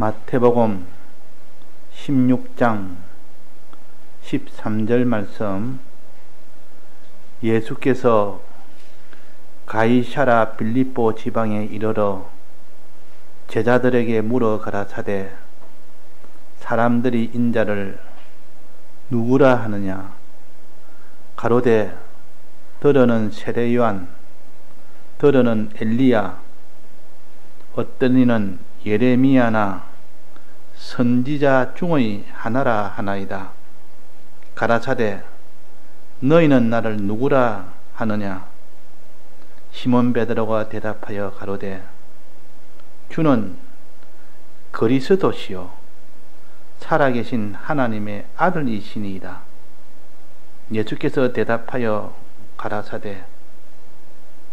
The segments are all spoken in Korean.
마태복음 16장 13절 말씀, 예수께서 가이사랴 빌립보 지방에 이르러 제자들에게 물어 가라사대 사람들이 인자를 누구라 하느냐? 가로되 더러는 세례 요한, 더러는 엘리야, 어떤 이는 예레미야나 선지자 중의 하나라 하나이다. 가라사대 너희는 나를 누구라 하느냐? 시몬 베드로가 대답하여 가로되 주는 그리스도시요 살아계신 하나님의 아들이시니이다. 예수께서 대답하여 가라사대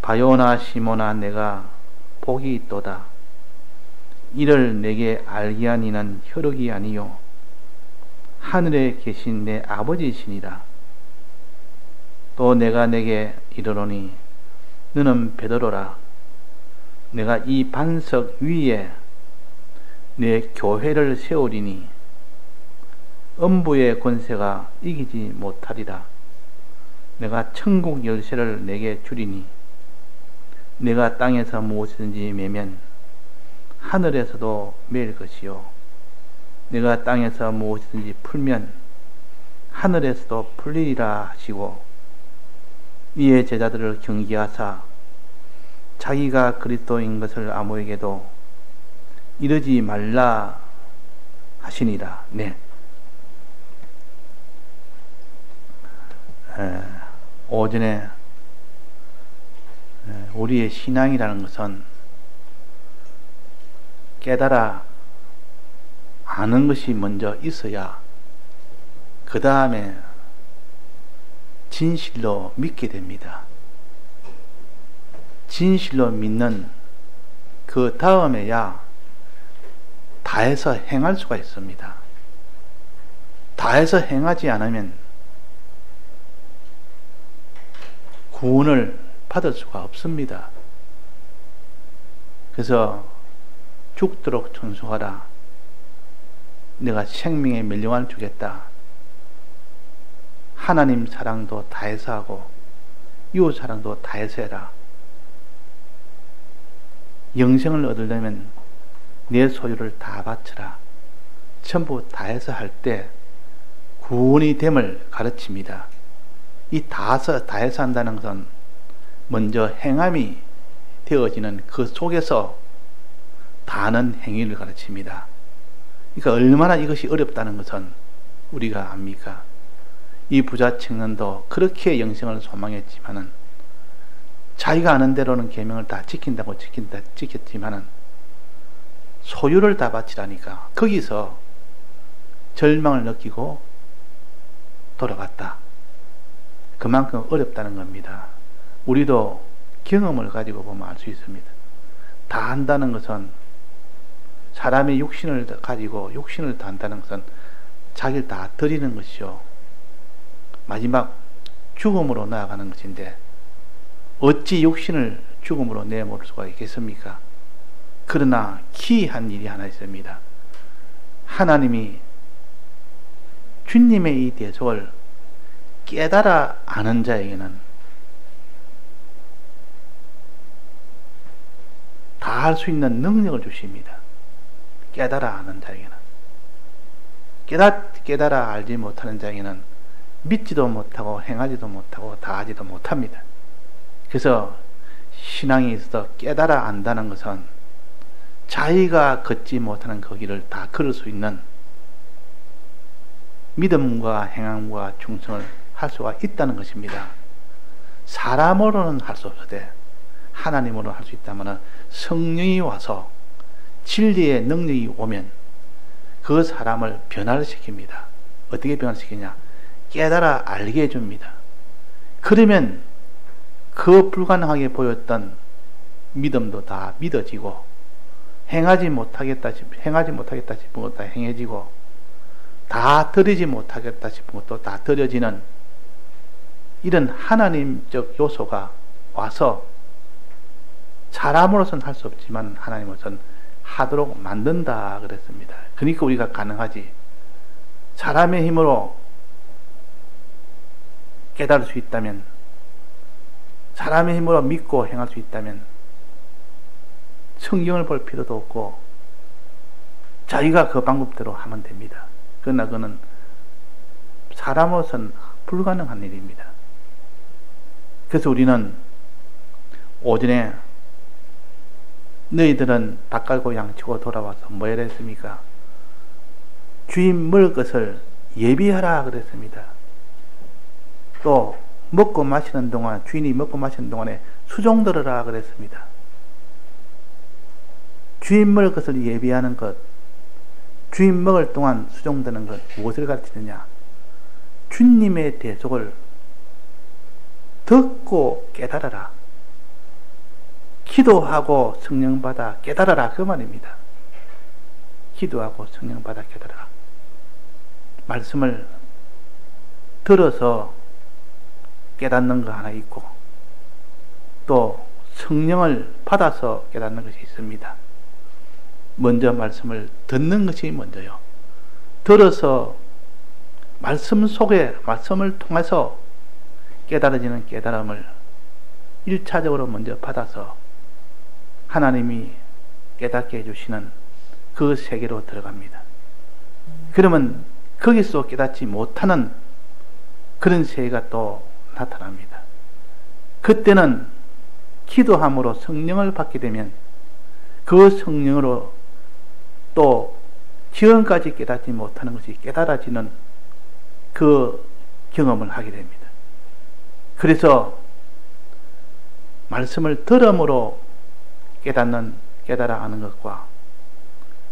바요나 시몬아, 내가 복이 있도다. 이를 내게 알게 한 이는 혈육이 아니요 하늘에 계신 내 아버지이시니라. 또 내가 내게 이르노니 너는 베드로라. 내가 이 반석 위에 내 교회를 세우리니 음부의 권세가 이기지 못하리라. 내가 천국 열쇠를 내게 주리니 내가 땅에서 무엇이든지 매면 하늘에서도 매일 것이요 내가 땅에서 무엇이든지 풀면 하늘에서도 풀리리라 하시고, 이에 제자들을 경계하사 자기가 그리스도인 것을 아무에게도 이르지 말라 하시니라. 네. 오전에 우리의 신앙이라는 것은 깨달아 아는 것이 먼저 있어야 그 다음에 진실로 믿게 됩니다. 진실로 믿는 그 다음에야 다해서 행할 수가 있습니다. 다해서 행하지 않으면 구원을 받을 수가 없습니다. 그래서 죽도록 전수하라. 내가 생명의 멸령을 주겠다. 하나님 사랑도 다해서 하고 이웃 사랑도 다해서 해라. 영생을 얻으려면 내 소유를 다 바쳐라. 전부 다해서 할 때 구원이 됨을 가르칩니다. 이 다해서 한다는 것은 먼저 행함이 되어지는 그 속에서 다하는 행위를 가르칩니다. 그러니까 얼마나 이것이 어렵다는 것은 우리가 압니까? 이 부자 청년도 그렇게 영생을 소망했지만은 자기가 아는 대로는 계명을 다 지켰지만은 소유를 다 바치라니까 거기서 절망을 느끼고 돌아갔다. 그만큼 어렵다는 겁니다. 우리도 경험을 가지고 보면 알 수 있습니다. 다 한다는 것은 사람의 육신을 가지고 육신을 다 한다는 것은 자기를 다 드리는 것이요 마지막 죽음으로 나아가는 것인데 어찌 육신을 죽음으로 내몰 수가 있겠습니까? 그러나 기이한 일이 하나 있습니다. 하나님이 주님의 이 대속을 깨달아 아는 자에게는 다 할 수 있는 능력을 주십니다. 깨달아 아는 자에게는. 깨달아 알지 못하는 자에게는 믿지도 못하고 행하지도 못하고 다하지도 못합니다. 그래서 신앙에 있어서 깨달아 안다는 것은 자기가 걷지 못하는 그 길을 다 걸을 수 있는 믿음과 행함과 충성을 할 수가 있다는 것입니다. 사람으로는 할 수 없어도 하나님으로 할 수 있다면 성령이 와서 진리의 능력이 오면 그 사람을 변화를 시킵니다. 어떻게 변화시키냐? 깨달아 알게 해줍니다. 그러면 그 불가능하게 보였던 믿음도 다 믿어지고 행하지 못하겠다 싶은 것도 다 행해지고 다 드리지 못하겠다 싶은 것도 다 드려지는 이런 하나님적 요소가 와서 사람으로서는 할 수 없지만 하나님으로서는 하도록 만든다 그랬습니다. 그러니까 우리가 가능하지. 사람의 힘으로 깨달을 수 있다면, 사람의 힘으로 믿고 행할 수 있다면 성경을 볼 필요도 없고 자기가 그 방법대로 하면 됩니다. 그러나 그는 사람으로서는 불가능한 일입니다. 그래서 우리는 오전에 너희들은 닭 갈고 양치고 돌아와서 뭐 해라 했습니까? 주인 먹을 것을 예비하라 그랬습니다. 또 먹고 마시는 동안, 주인이 먹고 마시는 동안에 수종 들으라 그랬습니다. 주인 먹을 것을 예비하는 것, 주인 먹을 동안 수종 드는 것, 무엇을 가르치느냐? 주님의 대속을 듣고 깨달아라. 기도하고 성령 받아 깨달아라 그 말입니다. 기도하고 성령 받아 깨달아라. 말씀을 들어서 깨닫는 거 하나 있고 또 성령을 받아서 깨닫는 것이 있습니다. 먼저 말씀을 듣는 것이 먼저요. 들어서 말씀 속에 말씀을 통해서 깨달아지는 깨달음을 1차적으로 먼저 받아서 하나님이 깨닫게 해주시는 그 세계로 들어갑니다. 그러면 거기서 깨닫지 못하는 그런 세계가 또 나타납니다. 그때는 기도함으로 성령을 받게 되면 그 성령으로 또 지금까지 깨닫지 못하는 것이 깨달아지는 그 경험을 하게 됩니다. 그래서 말씀을 들음으로 깨달아 아는 것과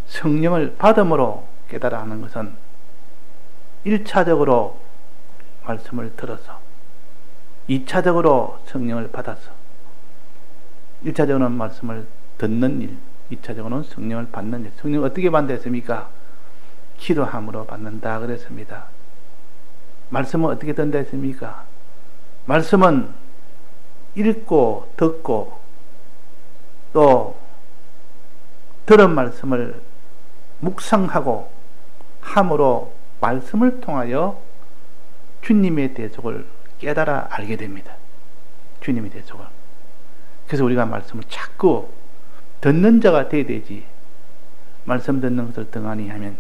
성령을 받음으로 깨달아 아는 것은 1차적으로 말씀을 들어서 2차적으로 성령을 받아서 1차적으로는 말씀을 듣는 일, 2차적으로는 성령을 받는 일. 성령을 어떻게 받는다 했습니까? 기도함으로 받는다 그랬습니다. 말씀은 어떻게 듣는다 했습니까? 말씀은 읽고 듣고 또 들은 말씀을 묵상하고 함으로 말씀을 통하여 주님의 대속을 깨달아 알게 됩니다. 주님의 대속을. 그래서 우리가 말씀을 자꾸 듣는 자가 되어야 되지, 말씀 듣는 것을 등한히 하면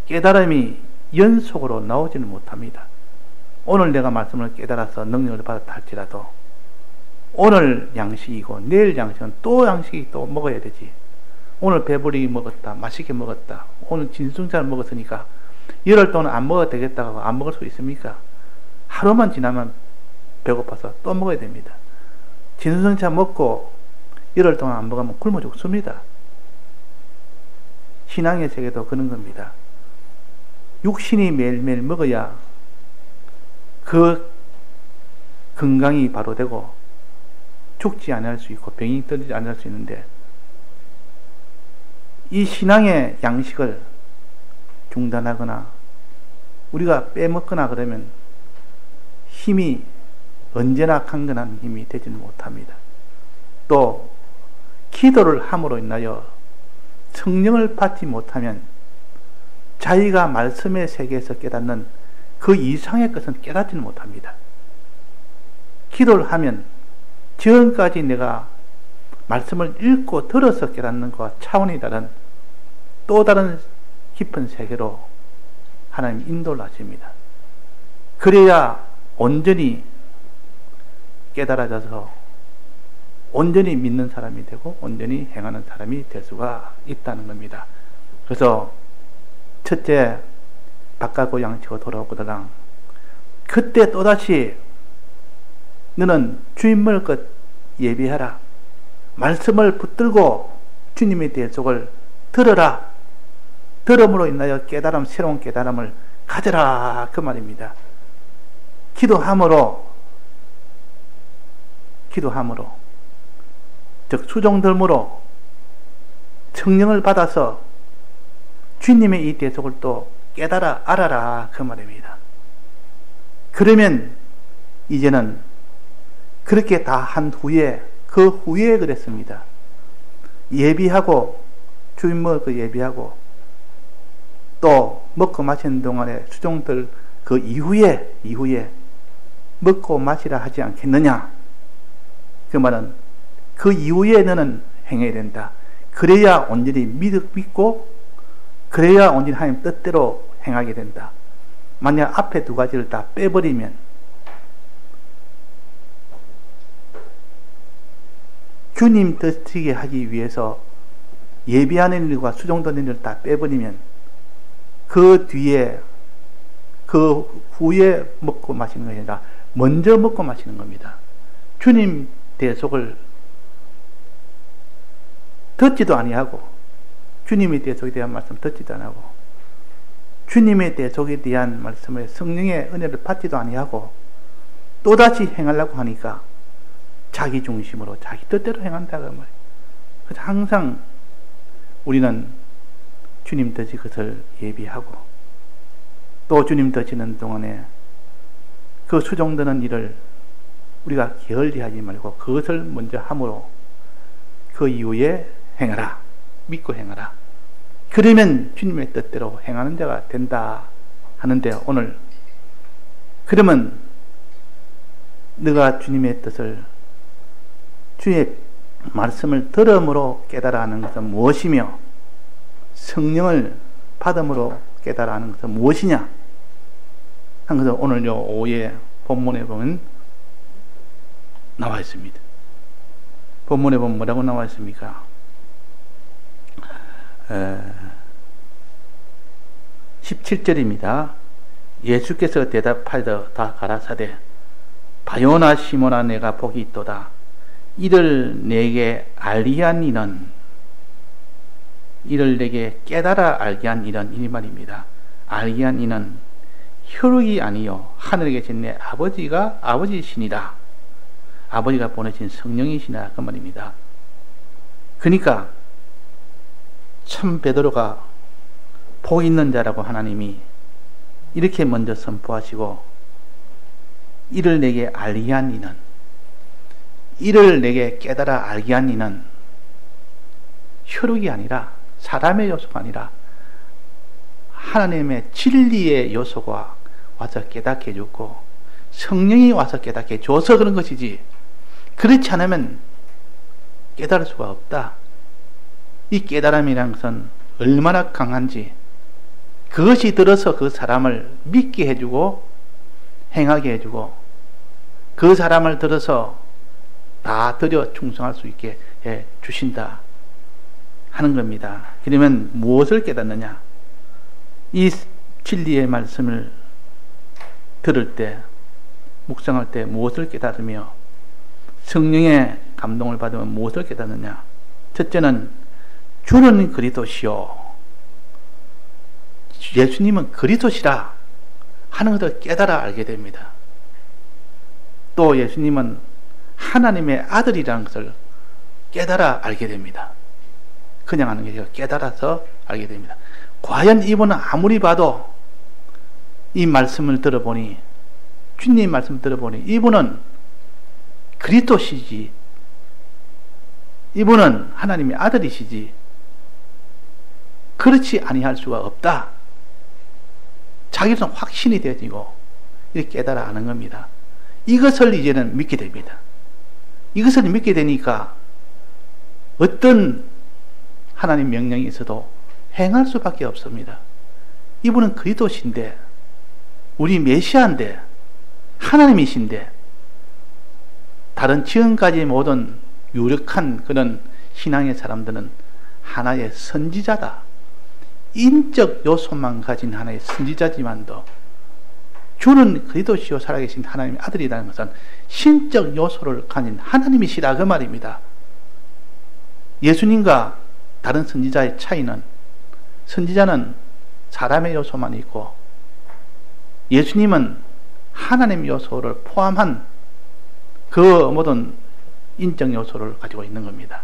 깨달음이 연속으로 나오지는 못합니다. 오늘 내가 말씀을 깨달아서 능력을 받았다 할지라도 오늘 양식이고 내일 양식은 또 양식이 또 먹어야 되지. 오늘 배부르게 먹었다, 맛있게 먹었다, 오늘 진순차를 먹었으니까 열흘 동안 안 먹어도 되겠다고 안 먹을 수 있습니까? 하루만 지나면 배고파서 또 먹어야 됩니다. 진순차 먹고 열흘 동안 안 먹으면 굶어 죽습니다. 신앙의 세계도 그런 겁니다. 육신이 매일매일 먹어야 그 건강이 바로 되고 죽지 않을 수 있고 병이 들지 않을 수 있는데, 이 신앙의 양식을 중단하거나 우리가 빼먹거나 그러면 힘이 언제나 강건한 힘이 되지는 못합니다. 또 기도를 함으로 인하여 성령을 받지 못하면 자기가 말씀의 세계에서 깨닫는 그 이상의 것은 깨닫지는 못합니다. 기도를 하면 지금까지 내가 말씀을 읽고 들어서 깨닫는 것과 차원이 다른 또 다른 깊은 세계로 하나님 인도를 하십니다. 그래야 온전히 깨달아져서 온전히 믿는 사람이 되고 온전히 행하는 사람이 될 수가 있다는 겁니다. 그래서 첫째, 바깥고 양치고 돌아오거든. 그때 또다시 너는 주인 먹을 것 예비하라. 말씀을 붙들고 주님의 대속을 들어라. 들음으로 인하여 깨달음, 새로운 깨달음을 가져라 그 말입니다. 기도함으로 즉 수종들므로 성령을 받아서 주님의 이 대속을 또 깨달아 알아라 그 말입니다. 그러면 이제는 그렇게 다 한 후에 그 후에 그랬습니다. 예비하고 주인 먹을 거 예비하고 또 먹고 마시는 동안에 수종들 그 이후에 먹고 마시라 하지 않겠느냐. 그 말은 그 이후에 너는 행해야 된다. 그래야 온전히 믿고 그래야 온전히 하나님 뜻대로 행하게 된다. 만약 앞에 두 가지를 다 빼버리면 주님 뜻이게 하기 위해서 예비하는 일과 수종되는 일을 다 빼버리면 그 뒤에 그 후에 먹고 마시는 것이 아니라 먼저 먹고 마시는 겁니다. 주님 대속을 듣지도 아니하고 주님의 대속에 대한 말씀 듣지도 아니하고 주님의 대속에 대한 말씀을 성령의 은혜를 받지도 아니하고 또다시 행하려고 하니까 자기 중심으로 자기 뜻대로 행한다고 말이에요. 그래서 항상 우리는 주님 뜻이 그것을 예비하고 또 주님 뜻이는 동안에 그 수종되는 일을 우리가 게을리하지 말고 그것을 먼저 함으로 그 이후에 행하라. 믿고 행하라. 그러면 주님의 뜻대로 행하는 자가 된다 하는데 오늘 그러면 너가 주님의 뜻을 주의 말씀을 들음으로 깨달아 하는 것은 무엇이며 성령을 받음으로 깨달아 하는 것은 무엇이냐 한 것은 오늘 요 오후에 본문에 보면 나와 있습니다. 본문에 보면 뭐라고 나와 있습니까? 17절입니다. 예수께서 대답하여 가라사대 바요나 시몬아 내가 복이 있도다. 이를 내게 알리한 이는 이를 내게 깨달아 알게 한 이는 이 말입니다. 알게 한 이는 혈육이 아니요 하늘에 계신 내 아버지시니라. 아버지가 보내신 성령이시나 그 말입니다. 그러니까 참 베드로가 복 있는 자라고 하나님이 이렇게 먼저 선포하시고 이를 내게 알게 한 이는 이를 내게 깨달아 알게 한 이는 혈육이 아니라 사람의 요소가 아니라 하나님의 진리의 요소가 와서 깨닫게 해주고 성령이 와서 깨닫게 해줘서 그런 것이지 그렇지 않으면 깨달을 수가 없다. 이 깨달음이라는 것은 얼마나 강한지 그것이 들어서 그 사람을 믿게 해주고 행하게 해주고 그 사람을 들어서 다 들여 충성할 수 있게 해 주신다 하는 겁니다. 그러면 무엇을 깨닫느냐? 이 진리의 말씀을 들을 때 묵상할 때 무엇을 깨달으며 성령의 감동을 받으면 무엇을 깨닫느냐? 첫째는 주는 그리스도시요 예수님은 그리스도시라 하는 것을 깨달아 알게 됩니다. 또 예수님은 하나님의 아들이라는 것을 깨달아 알게 됩니다. 그냥 하는 게 아니라 깨달아서 알게 됩니다. 과연 이분은 아무리 봐도 이 말씀을 들어보니 주님 말씀 들어보니 이분은 그리스도시지 이분은 하나님의 아들이시지 그렇지 아니할 수가 없다. 자기로서 확신이 되어지고 이렇게 깨달아 아는 겁니다. 이것을 이제는 믿게 됩니다. 이것을 믿게 되니까 어떤 하나님 명령이 있어도 행할 수밖에 없습니다. 이분은 그리스도신데 우리 메시아인데 하나님이신데 다른 지금까지 모든 유력한 그런 신앙의 사람들은 하나의 선지자다. 인적 요소만 가진 하나의 선지자지만도 주는 그리스도시요 살아계신 하나님의 아들이라는 것은 신적 요소를 가진 하나님이시라 그 말입니다. 예수님과 다른 선지자의 차이는 선지자는 사람의 요소만 있고 예수님은 하나님 요소를 포함한 그 모든 인적 요소를 가지고 있는 겁니다.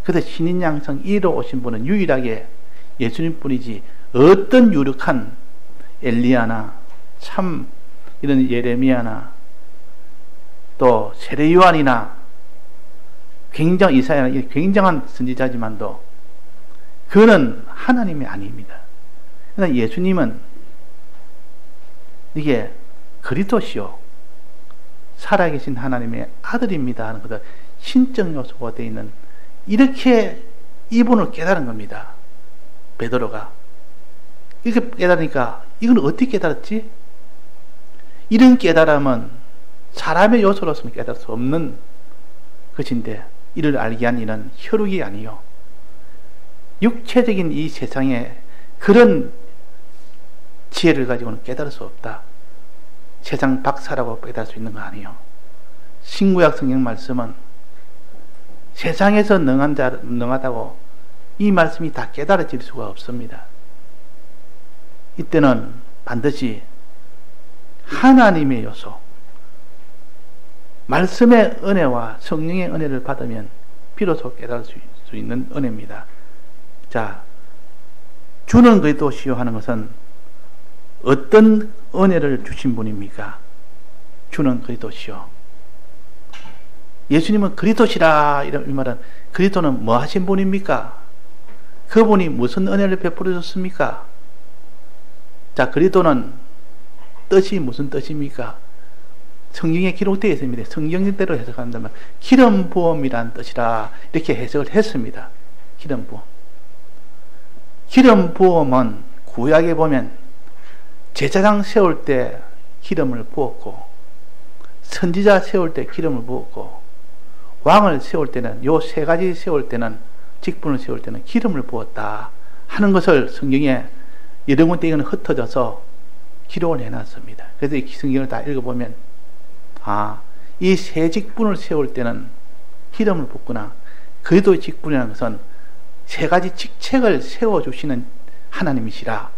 그래서 신인 양성 1로 오신 분은 유일하게 예수님뿐이지 어떤 유력한 엘리야나 참 이런 예레미야나 또 세례 요한이나 굉장히 이사야나 굉장한 선지자지만도 그거는 하나님이 아닙니다. 그러나 예수님은 이게 그리스도시요 살아계신 하나님의 아들입니다 하는 것은 신적 요소가 되어 있는, 이렇게 이분을 깨달은 겁니다. 베드로가 이렇게 깨달으니까 이건 어떻게 깨달았지? 이런 깨달음은 사람의 요소로서는 깨달을 수 없는 것인데, 이를 알게 한 이는 혈육이 아니요 육체적인 이 세상에 그런 지혜를 가지고는 깨달을 수 없다. 세상 박사라고 깨달을 수 있는 거 아니요. 신구약 성경 말씀은 세상에서 능하다고 이 말씀이 다 깨달아질 수가 없습니다. 이때는 반드시 하나님의 요소, 말씀의 은혜와 성령의 은혜를 받으면 비로소 깨달을 수 있는 은혜입니다. 자, 주는 그리스도시요 하는 것은 어떤 은혜를 주신 분입니까? 주는 그리스도시요. 예수님은 그리스도시라 이런 말은, 그리스도는 뭐 하신 분입니까? 그분이 무슨 은혜를 베풀어 줬습니까? 자, 그리스도는 뜻이 무슨 뜻입니까? 성경에 기록되어 있습니다. 성경대로 해석한다면 기름 부음이란 뜻이라 이렇게 해석을 했습니다. 기름 부음. 기름 부음은 구약에 보면 제사장 세울 때 기름을 부었고, 선지자 세울 때 기름을 부었고, 왕을 세울 때는, 요 세 가지 세울 때는, 직분을 세울 때는 기름을 부었다 하는 것을 성경에 여러 군데 이건 흩어져서 기록을 해놨습니다. 그래서 이 성경을 다 읽어보면, 아, 이 세 직분을 세울 때는 기름을 붓구나. 그리스도의 직분이라는 것은 세 가지 직책을 세워주시는 하나님이시라.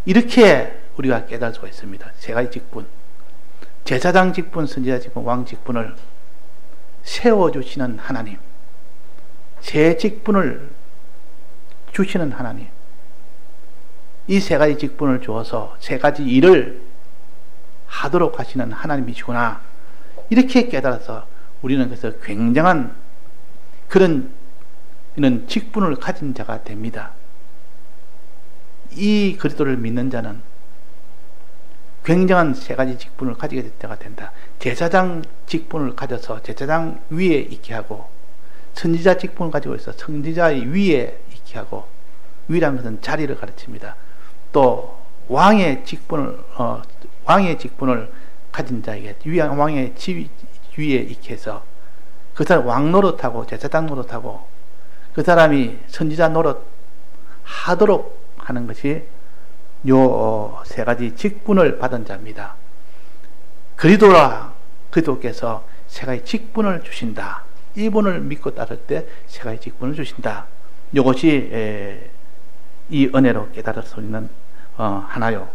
이렇게 우리가 깨달을 수가 있습니다. 세 가지 직분, 제사장 직분, 선지자 직분, 왕 직분을 세워주시는 하나님, 세 직분을 주시는 하나님, 이 세 가지 직분을 주어서 세 가지 일을 하도록 하시는 하나님이시구나. 이렇게 깨달아서 우리는 그래서 굉장한 그런 이런 직분을 가진 자가 됩니다. 이 그리스도를 믿는 자는 굉장한 세 가지 직분을 가지게 될 때가 된다. 제사장 직분을 가져서 제사장 위에 있게 하고, 선지자 직분을 가지고 있어 선지자의 위에 있게 하고, 위라는 것은 자리를 가르칩니다. 또 왕의 직분을 가진 자에게 왕의 위에 있게 해서 그 사람 왕 노릇하고 제사장 노릇하고 그 사람이 선지자 노릇 하도록 하는 것이 요 세 가지 직분을 받은 자입니다. 그리스도께서 세 가지 직분을 주신다. 이분을 믿고 따를 때 세 가지 직분을 주신다. 이것이 이 은혜로 깨달을 수 있는 하나요.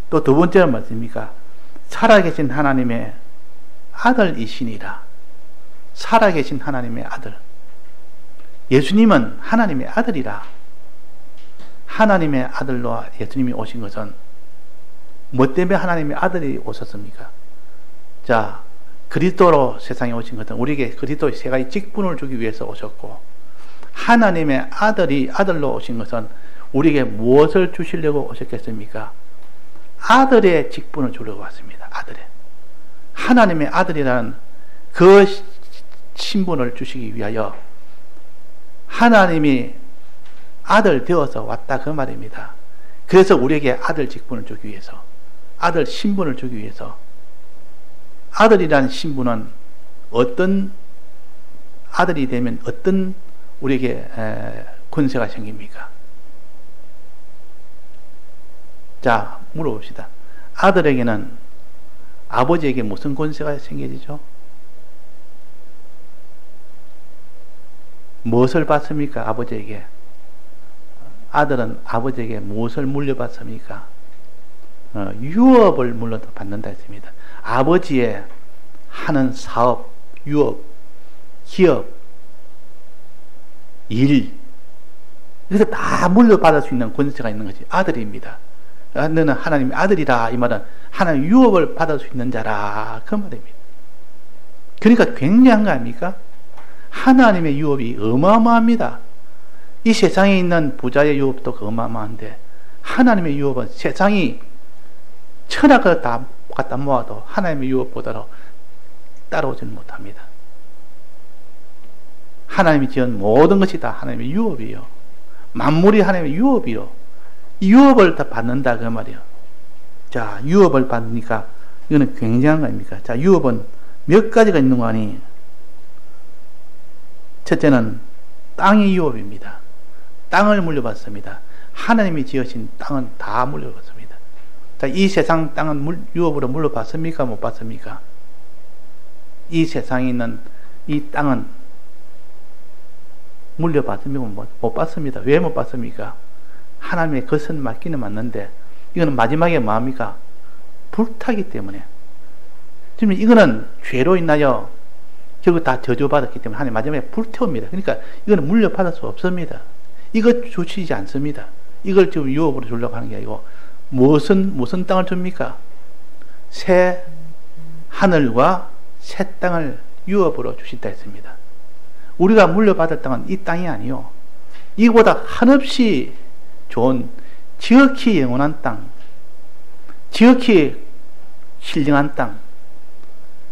또 두 번째는 뭐입니까? 살아계신 하나님의 아들이시니라. 살아계신 하나님의 아들. 예수님은 하나님의 아들이라. 하나님의 아들로 예수님이 오신 것은 뭐 때문에 하나님의 아들이 오셨습니까? 자, 그리스도로 세상에 오신 것은 우리에게 그리스도의 세 가지 직분을 주기 위해서 오셨고, 하나님의 아들로 오신 것은 우리에게 무엇을 주시려고 오셨겠습니까? 아들의 직분을 주려고 왔습니다. 아들의. 하나님의 아들이라는 그 신분을 주시기 위하여 하나님이 아들 되어서 왔다 그 말입니다. 그래서 우리에게 아들 직분을 주기 위해서, 아들 신분을 주기 위해서, 아들이라는 신분은 어떤 아들이 되면 어떤 우리에게 권세가 생깁니까? 자, 물어봅시다. 아들에게는 아버지에게 무슨 권세가 생겨지죠? 무엇을 받습니까? 아버지에게. 아들은 아버지에게 무엇을 물려받습니까? 유업을 물려받는다 했습니다. 아버지의 하는 사업, 유업, 기업, 일, 그래서 다 물려받을 수 있는 권세가 있는 것이 아들입니다. 너는 하나님의 아들이라. 이 말은 하나님 유업을 받을 수 있는 자라 그 말입니다. 그러니까 굉장한 거 아닙니까? 하나님의 유업이 어마어마합니다. 이 세상에 있는 부자의 유업도 어마어마한데 하나님의 유업은 세상이 천하를 다 갖다 모아도 하나님의 유업보다도 따라오지는 못합니다. 하나님이 지은 모든 것이 다 하나님의 유업이요. 만물이 하나님의 유업이요. 이 유업을 다 받는다 그 말이요. 자, 유업을 받으니까 이거는 굉장한 거 아닙니까? 자, 유업은 몇 가지가 있는 거 아니? 첫째는 땅의 유업입니다. 땅을 물려받습니다. 하나님이 지으신 땅은 다 물려받습니다. 자, 이 세상 땅은 유업으로 물려받습니까? 못 받습니까? 이 세상에 있는 이 땅은 물려받습니까? 못 받습니다. 왜 못 받습니까? 하나님의 것은 맞기는 맞는데 이거는 마지막에 뭐합니까? 불타기 때문에. 지금 이거는 죄로 인하여 결국 다 저주받았기 때문에 하나님 마지막에 불태웁니다. 그러니까 이거는 물려받을 수 없습니다. 이거 주시지 않습니다. 이걸 지금 유업으로 주려고 하는 게 아니고 무슨 땅을 줍니까? 새 하늘과 새 땅을 유업으로 주신다 했습니다. 우리가 물려받을 땅은 이 땅이 아니요. 이보다 한없이 좋은 지극히 영원한 땅, 지극히 신령한 땅,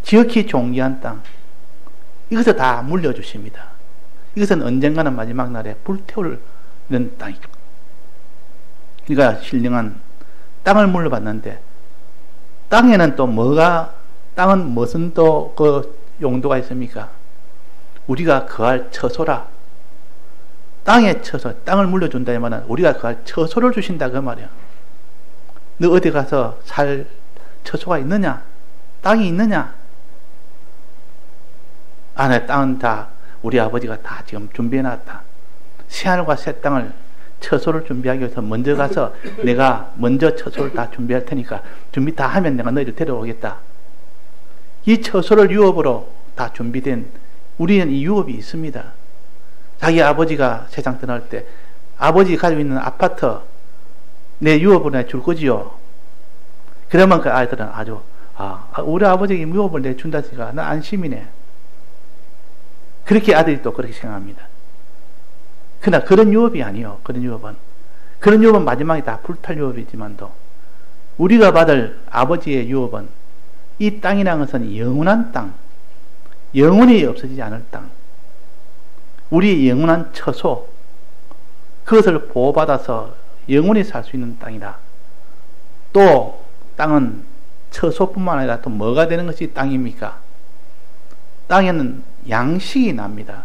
지극히 존귀한 땅, 이것을 다 물려주십니다. 이것은 언젠가는 마지막 날에 불태우는 땅이죠. 그러니까 신령한 땅을 물려받는데 땅에는 또 땅은 무슨 또 그 용도가 있습니까? 우리가 거할 처소라. 땅의 처소, 땅을 물려준다면 우리가 거할 처소를 주신다 그 말이야. 너 어디 가서 살 처소가 있느냐? 땅이 있느냐? 내 땅은 다 우리 아버지가 다 지금 준비해놨다. 새하늘과 새 땅을 처소를 준비하기 위해서 먼저 가서 내가 먼저 처소를 다 준비할 테니까 준비 다 하면 내가 너희를 데려오겠다. 이 처소를 유업으로 다 준비된 우리는 이 유업이 있습니다. 자기 아버지가 세상 떠날 때 아버지 가지고 있는 아파트 내 유업으로 내줄 거지요. 그러면 그 아이들은 아주 우리 아버지에게 유업을 내준다 하니까 나 안심이네. 그렇게 아들이 또 그렇게 생각합니다. 그러나 그런 유업이 아니요. 그런 유업은 마지막에 다 불탈 유업이지만도 우리가 받을 아버지의 유업은 이 땅이라는 것은 영원한 땅, 영원히 없어지지 않을 땅, 우리의 영원한 처소, 그것을 보호받아서 영원히 살 수 있는 땅이다. 또 땅은 처소뿐만 아니라 또 뭐가 되는 것이 땅입니까? 땅에는 양식이 납니다.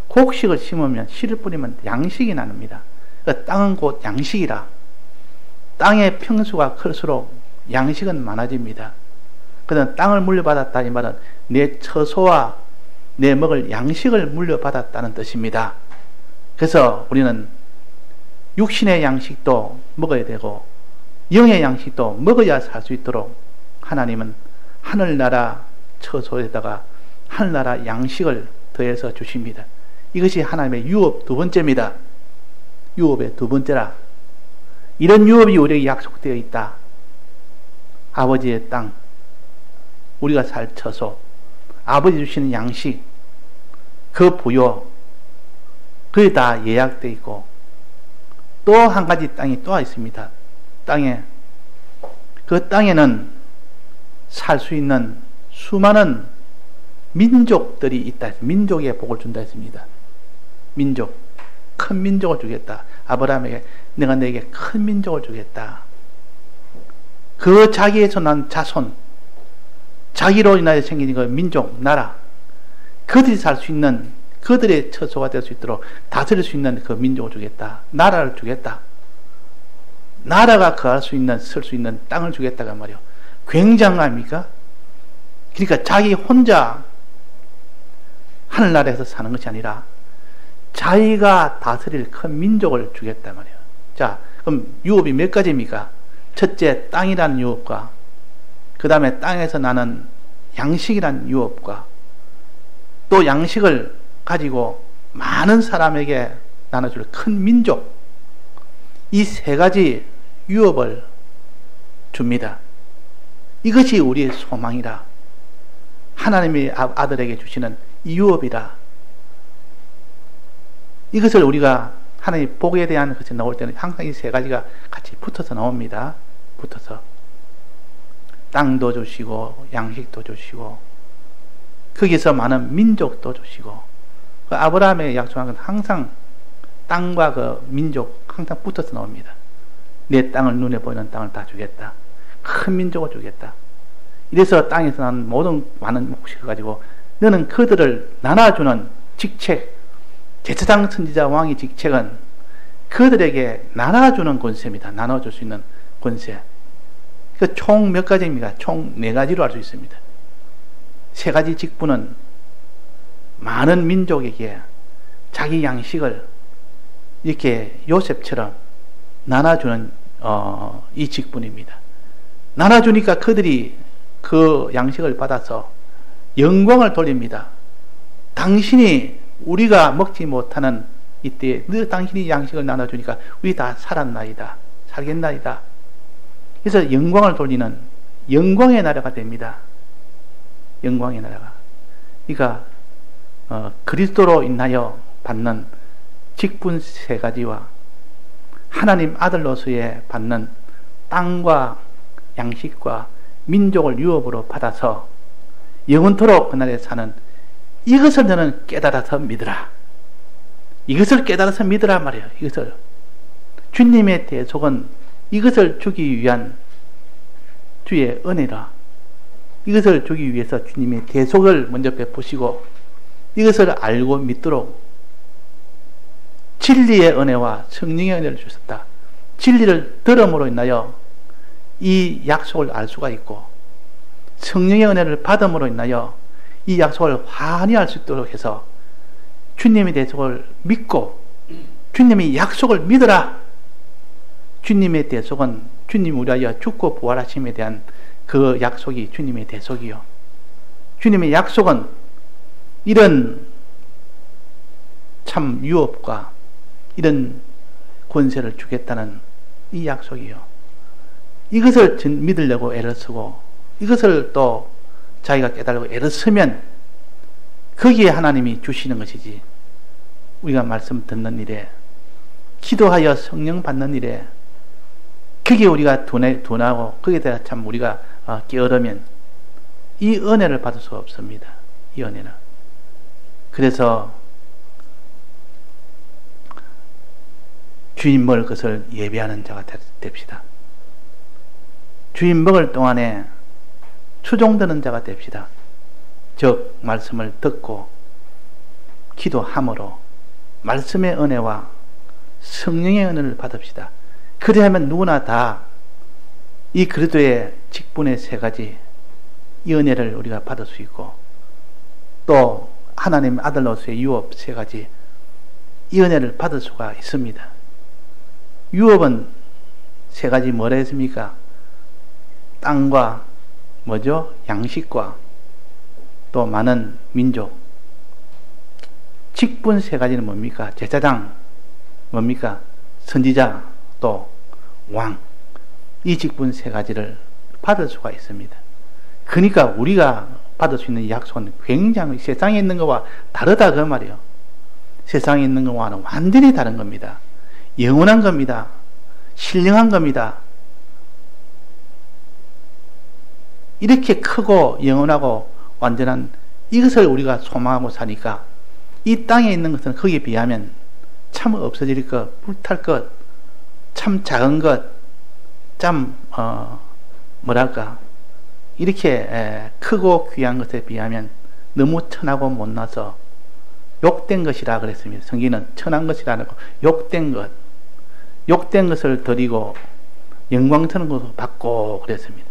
곡식을 심으면 씨를 뿌리면 양식이 납니다. 그러니까 땅은 곧 양식이라. 땅의 평수가 클수록 양식은 많아집니다. 그러나 땅을 물려받았다 이 말은 내 처소와 내 먹을 양식을 물려받았다는 뜻입니다. 그래서 우리는 육신의 양식도 먹어야 되고 영의 양식도 먹어야 살 수 있도록 하나님은 하늘나라 처소에다가 하늘나라 양식을 더해서 주십니다. 이것이 하나님의 유업 두 번째입니다. 유업의 두 번째라. 이런 유업이 우리에게 약속되어 있다. 아버지의 땅, 우리가 살 처소, 아버지 주시는 양식, 그 부요, 그게 다 예약되어 있고 또 한 가지 땅이 또 있습니다. 그 땅에는 살 수 있는 수많은 민족들이 있다. 민족의 복을 준다 했습니다. 민족, 큰 민족을 주겠다. 아브라함에게 내가 너에게 큰 민족을 주겠다. 그 자기에서 난 자손, 자기로 인하여 생긴 그 민족, 나라, 그들이 살 수 있는, 그들의 처소가 될 수 있도록 다스릴 수 있는 그 민족을 주겠다. 나라를 주겠다. 나라가 거할 수 있는, 쓸 수 있는 땅을 주겠다가 말이요. 굉장합니까? 그러니까 자기 혼자 하늘나라에서 사는 것이 아니라 자기가 다스릴 큰 민족을 주겠단 말이에요. 자, 그럼 유업이 몇 가지입니까? 첫째, 땅이라는 유업과 그 다음에 땅에서 나는 양식이라는 유업과 또 양식을 가지고 많은 사람에게 나눠줄 큰 민족, 이 세 가지 유업을 줍니다. 이것이 우리의 소망이라. 하나님이 아들에게 주시는 이 유업이라. 이것을 우리가 하나님 복에 대한 것이 나올 때는 항상 이 세 가지가 같이 붙어서 나옵니다. 붙어서 땅도 주시고 양식도 주시고 거기서 많은 민족도 주시고 그 아브라함의 약속한 건 항상 땅과 그 민족 항상 붙어서 나옵니다. 내 땅을 눈에 보이는 땅을 다 주겠다. 큰 민족을 주겠다. 이래서 땅에서 난 모든 많은 몫을 가지고 너는 그들을 나눠주는 직책, 제사장 선지자 왕의 직책은 그들에게 나눠주는 권세입니다. 나눠줄 수 있는 권세. 그 총 몇 가지입니까? 총 4가지로 알 수 있습니다. 3가지 직분은 많은 민족에게 자기 양식을 이렇게 요셉처럼 나눠주는 이 직분입니다. 나눠주니까 그들이 그 양식을 받아서 영광을 돌립니다. 당신이 우리가 먹지 못하는 이때 너 당신이 양식을 나눠주니까 우리 다 살았나이다. 살겠나이다. 그래서 영광을 돌리는 영광의 나라가 됩니다. 영광의 나라가. 그러니까 그리스도로 인하여 받는 직분 3가지와 하나님 아들로서의 받는 땅과 양식과 민족을 유업으로 받아서 영원토록 그날에 사는 이것을 너는 깨달아서 믿으라. 이것을 깨달아서 믿으라 말이에요. 이것을. 주님의 대속은 이것을 주기 위한 주의 은혜라. 이것을 주기 위해서 주님의 대속을 먼저 베푸시고 이것을 알고 믿도록 진리의 은혜와 성령의 은혜를 주셨다. 진리를 들음으로 인하여 이 약속을 알 수가 있고 성령의 은혜를 받음으로 인하여 이 약속을 환히 알 수 있도록 해서 주님의 대속을 믿고 주님의 약속을 믿으라. 주님의 대속은 주님 우리하여 죽고 부활하심에 대한 그 약속이 주님의 대속이요. 주님의 약속은 이런 참 유업과 이런 권세를 주겠다는 이 약속이요. 이것을 믿으려고 애를 쓰고 이것을 또 자기가 깨달고 애를 쓰면 거기에 하나님이 주시는 것이지 우리가 말씀 듣는 일에 기도하여 성령 받는 일에 거기에 우리가 둔하고 거기에 대해 참 우리가 게으르면 이 은혜를 받을 수가 없습니다. 이 은혜는. 그래서 주인 먹을 것을 예배하는 자가 됩시다. 주인 먹을 동안에 추종되는 자가 됩시다. 즉 말씀을 듣고 기도함으로 말씀의 은혜와 성령의 은혜를 받읍시다. 그리하면 누구나 다 이 그리스도의 직분의 3가지 이 은혜를 우리가 받을 수 있고 또 하나님 아들로서의 유업 3가지 이 은혜를 받을 수가 있습니다. 유업은 3가지 뭐라 했습니까? 땅과 뭐죠? 양식과 또 많은 민족. 직분 3가지는 뭡니까? 제사장 뭡니까? 선지자 또 왕. 이 직분 3가지를 받을 수가 있습니다. 그러니까 우리가 받을 수 있는 약속은 굉장히 세상에 있는 것과 다르다 그 말이에요. 세상에 있는 것과는 완전히 다른 겁니다. 영원한 겁니다. 신령한 겁니다. 이렇게 크고 영원하고 완전한 이것을 우리가 소망하고 사니까 이 땅에 있는 것은 거기에 비하면 참 없어질 것, 불탈 것, 참 작은 것, 참 뭐랄까 이렇게 크고 귀한 것에 비하면 너무 천하고 못나서 욕된 것이라 그랬습니다. 성경은 천한 것이라 하고 욕된 것, 욕된 것을 드리고 영광스러운 것을 받고 그랬습니다.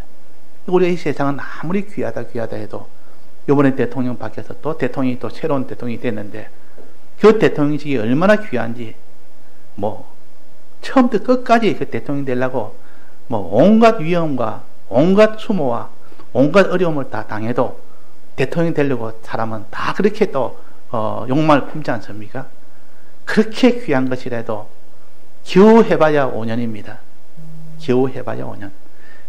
우리 이 세상은 아무리 귀하다 해도 이번에 대통령 바뀌어서 또 대통령이 또 새로운 대통령이 됐는데 그 대통령직이 얼마나 귀한지 뭐 처음부터 끝까지 그 대통령이 되려고 뭐 온갖 위험과 온갖 수모와 온갖 어려움을 다 당해도 대통령이 되려고 사람은 다 그렇게 또 욕망을 품지 않습니까? 그렇게 귀한 것이라도 겨우 해봐야 5년입니다. 겨우 해봐야 5년.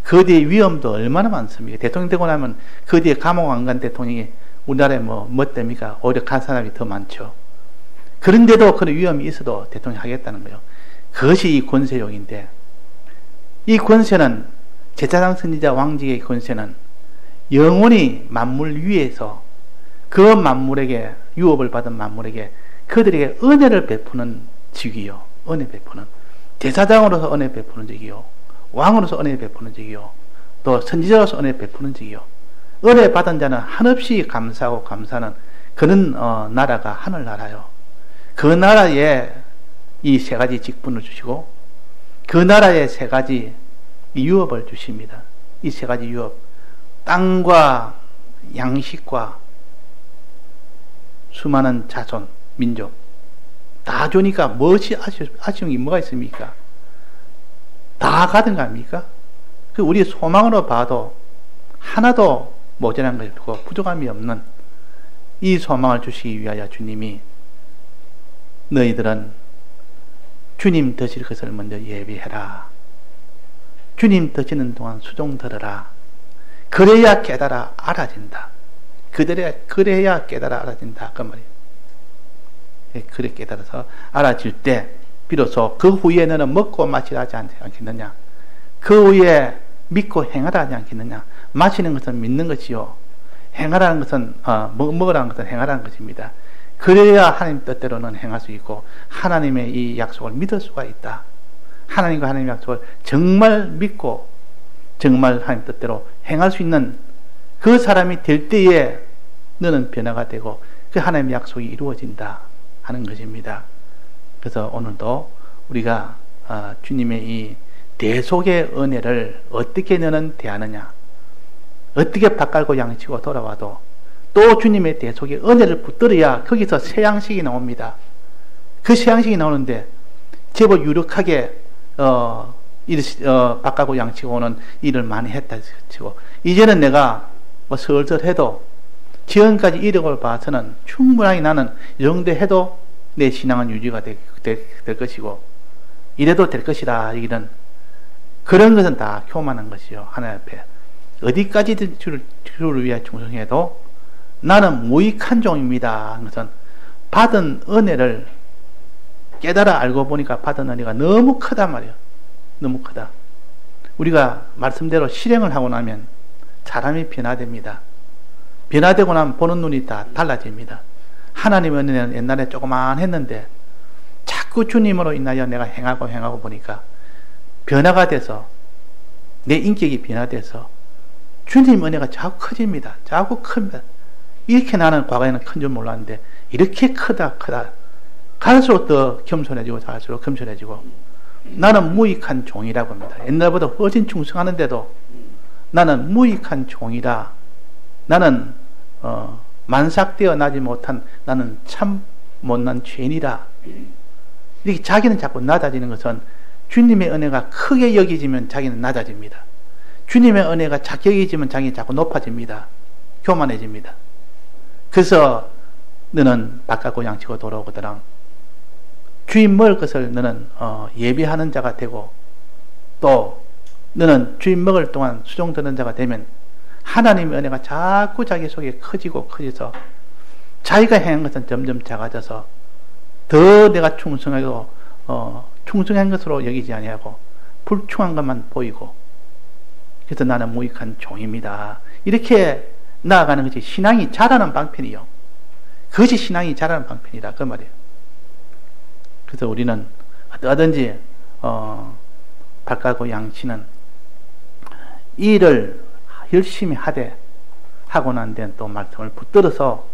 그 뒤에 위험도 얼마나 많습니까? 대통령 되고 나면 그 뒤에 감옥 안 간 대통령이 우리나라에 뭐 됩니까? 오히려 간 사람이 더 많죠. 그런데도 그런 위험이 있어도 대통령이 하겠다는 거예요. 그것이 이 권세욕인데, 이 권세는 제사장 선지자 왕직의 권세는 영원히 만물 위에서 그 만물에게, 유업을 받은 만물에게 그들에게 은혜를 베푸는 직이요. 은혜 베푸는. 제사장으로서 은혜 베푸는 직이요. 왕으로서 은혜 베푸는 직이요. 또 선지자로서 은혜 베푸는 직이요. 은혜 받은 자는 한없이 감사하고 감사하는 그런 나라가 하늘나라요. 그 나라에 이 세 가지 직분을 주시고 그 나라에 세 가지 유업을 주십니다. 이 세 가지 유업, 땅과 양식과 수많은 자손, 민족 다 주니까 무엇이 아쉬운 게 뭐가 있습니까? 다 가든 거 아닙니까? 그 우리 소망으로 봐도 하나도 모자란 것이 없고 부족함이 없는 이 소망을 주시기 위하여 주님이 너희들은 주님 드실 것을 먼저 예비해라. 주님 드시는 동안 수종 들으라. 그래야 깨달아 알아진다. 그래야 깨달아 알아진다. 그 말이에요. 그래 깨달아서 알아질 때 비로소 그 후에 너는 먹고 마시라 하지 않겠느냐. 그 후에 믿고 행하라 하지 않겠느냐. 마시는 것은 믿는 것이요, 행하라는 것은 먹으라는 것은 행하라는 것입니다. 그래야 하나님 뜻대로는 행할 수 있고 하나님의 이 약속을 믿을 수가 있다. 하나님과 하나님의 약속을 정말 믿고 정말 하나님 뜻대로 행할 수 있는 그 사람이 될 때에 너는 변화가 되고 그 하나님의 약속이 이루어진다 하는 것입니다. 그래서 오늘도 우리가 주님의 이 대속의 은혜를 어떻게 너는 대하느냐, 어떻게 밥 깔고 양치고 돌아와도 또 주님의 대속의 은혜를 붙들어야 거기서 새 양식이 나옵니다. 그 새 양식이 나오는데 제법 유력하게 밥 깔고 양치고 오는 일을 많이 했다 치고 이제는 내가 뭐 슬슬 해도 지금까지 이력을 봐서는 충분하게 나는 이 정도 해도 내 신앙은 유지가 될 것이고 이래도 될 것이다. 이런 그런 것은 다 교만한 것이요. 하나님 앞에 어디까지든 주를 위해 충성해도 나는 무익한 종입니다 하는 것은 받은 은혜를 깨달아 알고 보니까 받은 은혜가 너무 크단 말이에요. 너무 크다. 우리가 말씀대로 실행을 하고 나면 사람이 변화됩니다. 변화되고 나면 보는 눈이 다 달라집니다. 하나님의 은혜는 옛날에 조그만 했는데 자꾸 주님으로 인하여 내가 행하고 보니까 변화가 돼서 내 인격이 변화돼서 주님 은혜가 자꾸 커집니다. 자꾸 큽니다. 이렇게 나는 과거에는 큰 줄 몰랐는데 이렇게 크다 갈수록 더 겸손해지고 갈수록 겸손해지고 나는 무익한 종이라고 합니다. 옛날보다 훨씬 충성하는데도 나는 무익한 종이다. 나는 만삭되어 나지 못한 나는 참 못난 죄인이다. 이렇게 자기는 자꾸 낮아지는 것은 주님의 은혜가 크게 여기지면 자기는 낮아집니다. 주님의 은혜가 작게 여기지면 자기는 자꾸 높아집니다. 교만해집니다. 그래서 너는 밥 갖고 양치고 돌아오거더라. 주인 먹을 것을 너는 예비하는 자가 되고 또 너는 주인 먹을 동안 수종 드는 자가 되면 하나님의 은혜가 자꾸 자기 속에 커져서 자기가 행한 것은 점점 작아져서 더 내가 충성하고 충성한 것으로 여기지 아니하고 불충한 것만 보이고 그래서 나는 무익한 종입니다. 이렇게 나아가는 것이 신앙이 자라는 방편이요. 그것이 신앙이 자라는 방편이다. 그 말이에요. 그래서 우리는 어떠든지 밥 깔고 양치는 이 일을 열심히 하고 난 데는 또 말씀을 붙들어서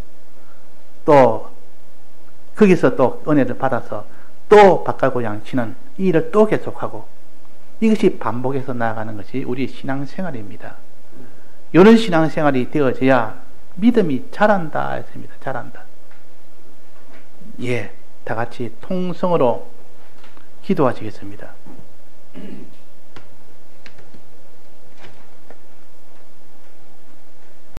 또 거기서 또 은혜를 받아서 또 밥 깔고 양치는 이 일을 또 계속하고 이것이 반복해서 나아가는 것이 우리 신앙생활입니다. 이런 신앙생활이 되어져야 믿음이 자란다 했습니다. 자란다. 예, 다 같이 통성으로 기도하시겠습니다.